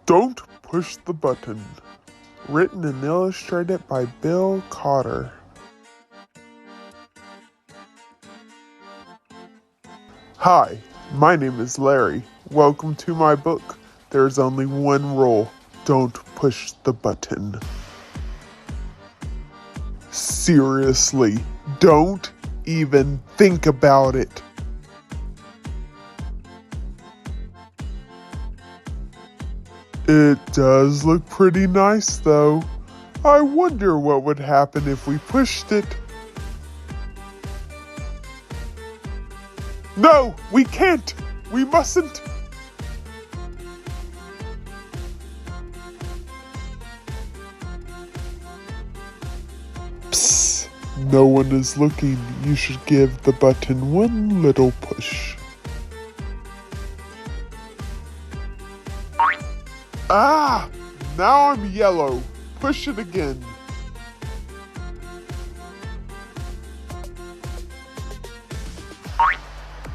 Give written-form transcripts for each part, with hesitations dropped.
Don't push the button. Written and illustrated by Cotter. Hi, my name is Larry. Welcome to my book. There's only one rule. Don't push the button. Seriously, don't even think about it. It does look pretty nice, though. I wonder what would happen if we pushed it. No, we can't. We mustn't. Psst. No one is looking. You should give the button one little push. Ah! Now I'm yellow. Push it again.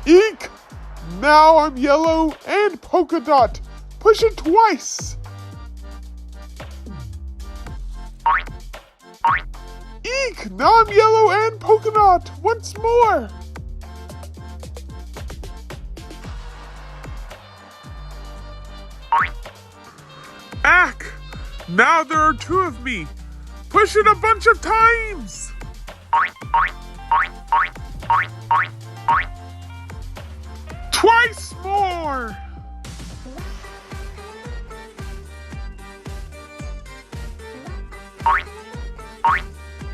Eek! Now I'm yellow and polka dot. Push it twice. Eek! Now I'm yellow and polka dot. Once more. Ack! Now there are two of me. Push it a bunch of times. Twice more.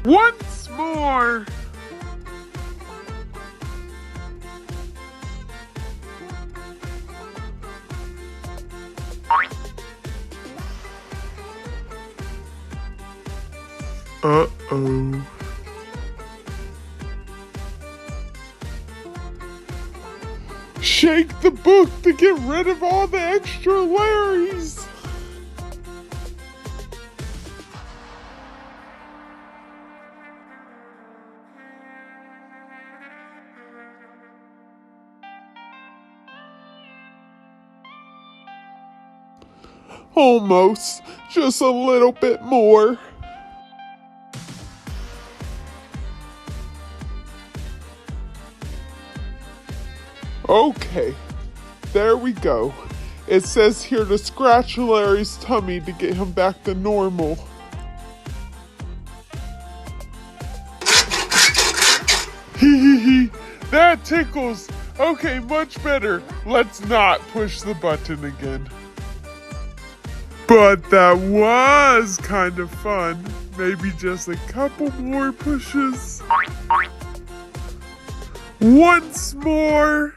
Once more. Uh-oh. Shake the book to get rid of all the extra Larrys. Almost. Just a little bit more. Okay, there we go. It says here to scratch Larry's tummy to get him back to normal. Hee, that tickles. Okay, much better. Let's not push the button again. But that was kind of fun. Maybe just a couple more pushes. Once more.